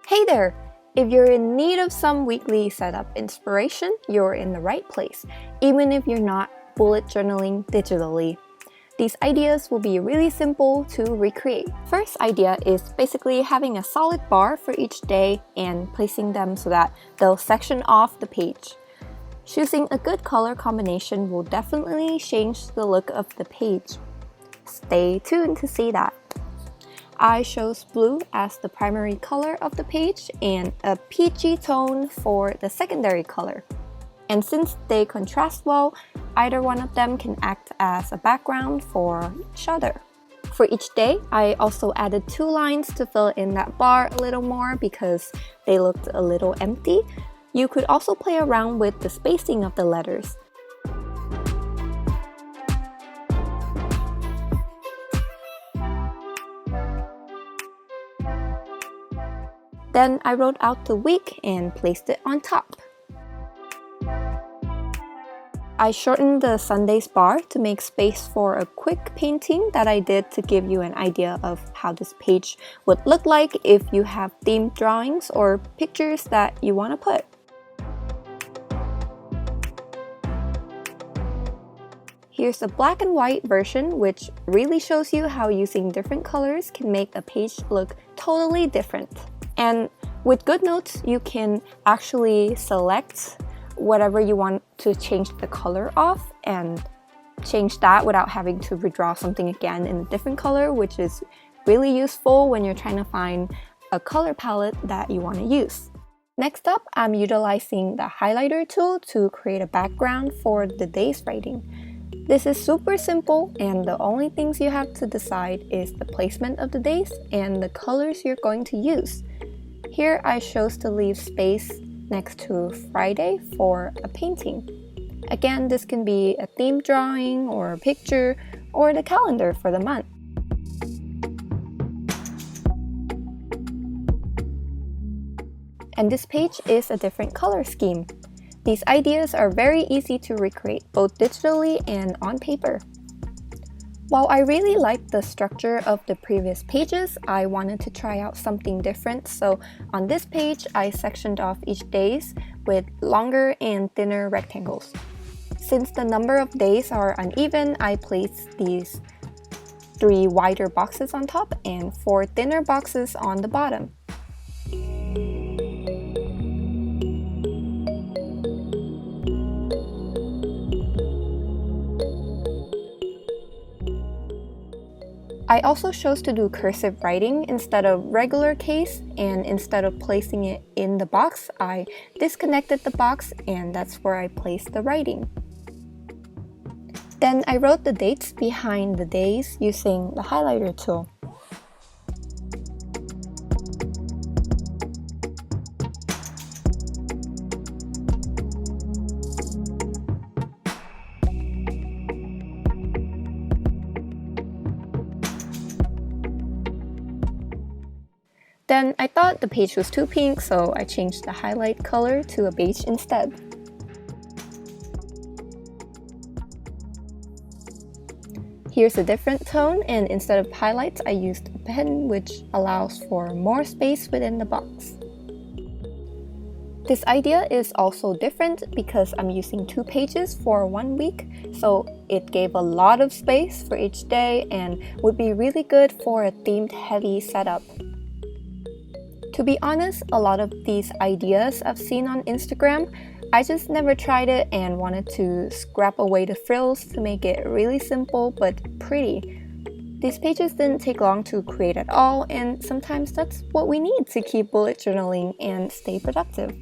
Hey there! If you're in need of some weekly setup inspiration, you're in the right place, even if you're not bullet journaling digitally. These ideas will be really simple to recreate. First idea is basically having a solid bar for each day and placing them so that they'll section off the page. Choosing a good color combination will definitely change the look of the page. Stay tuned to see that. I chose blue as the primary color of the page and a peachy tone for the secondary color. And since they contrast well, either one of them can act as a background for each other. For each day, I also added 2 lines to fill in that bar a little more because they looked a little empty. You could also play around with the spacing of the letters. Then I wrote out the week and placed it on top. I shortened the Sundays bar to make space for a quick painting that I did to give you an idea of how this page would look like if you have themed drawings or pictures that you want to put. Here's a black and white version which really shows you how using different colors can make a page look totally different. And with Goodnotes, you can actually select whatever you want to change the color of and change that without having to redraw something again in a different color, which is really useful when you're trying to find a color palette that you want to use. Next up, I'm utilizing the highlighter tool to create a background for the day's writing. This is super simple, and the only things you have to decide is the placement of the days and the colors you're going to use. Here I chose to leave space next to Friday for a painting. Again, this can be a themed drawing or a picture or the calendar for the month. And this page is a different color scheme. These ideas are very easy to recreate both digitally and on paper. While I really liked the structure of the previous pages, I wanted to try out something different, so on this page I sectioned off each days with longer and thinner rectangles. Since the number of days are uneven, I placed these 3 wider boxes on top and 4 thinner boxes on the bottom. I also chose to do cursive writing instead of regular case, and instead of placing it in the box, I disconnected the box and that's where I placed the writing. Then I wrote the dates behind the days using the highlighter tool. Then I thought the page was too pink, so I changed the highlight color to a beige instead. Here's a different tone, and instead of highlights, I used a pen, which allows for more space within the box. This idea is also different because I'm using 2 pages for 1 week, so it gave a lot of space for each day and would be really good for a themed heavy setup. To be honest, a lot of these ideas I've seen on Instagram, I just never tried it and wanted to scrap away the frills to make it really simple but pretty. These pages didn't take long to create at all, and sometimes that's what we need to keep bullet journaling and stay productive.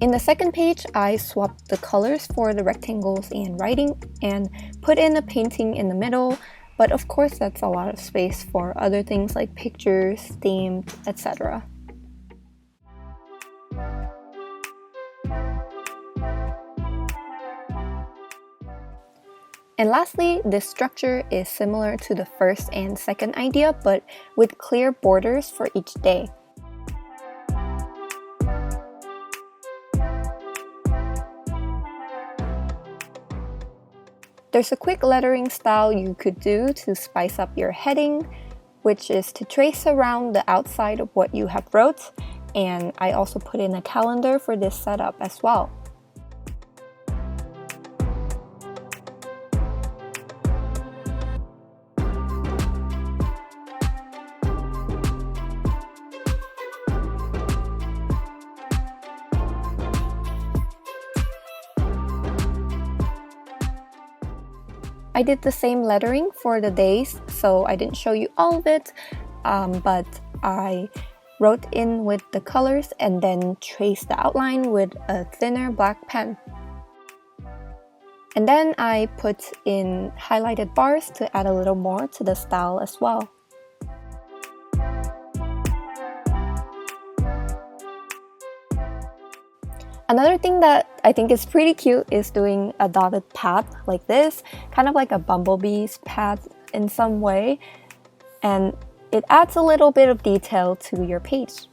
In the second page, I swapped the colors for the rectangles and writing and put in a painting in the middle, but of course that's a lot of space for other things like pictures, themed, etc. And lastly, this structure is similar to the first and second idea, but with clear borders for each day. There's a quick lettering style you could do to spice up your heading, which is to trace around the outside of what you have wrote, and I also put in a calendar for this setup as well. I did the same lettering for the days, so I didn't show you all of it, but I wrote in with the colors and then traced the outline with a thinner black pen. And then I put in highlighted bars to add a little more to the style as well. Another thing that I think is pretty cute is doing a dotted path like this, kind of like a bumblebee's path in some way, and it adds a little bit of detail to your page.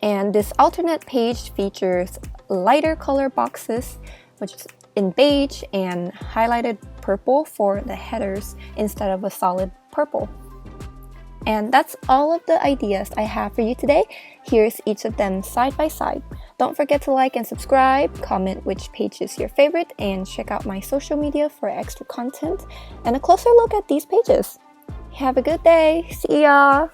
And this alternate page features lighter color boxes, which is in beige and highlighted purple for the headers instead of a solid purple. And that's all of the ideas I have for you today. Here's each of them side by side. Don't forget to like and subscribe, comment which page is your favorite, and check out my social media for extra content and a closer look at these pages. Have a good day. See ya!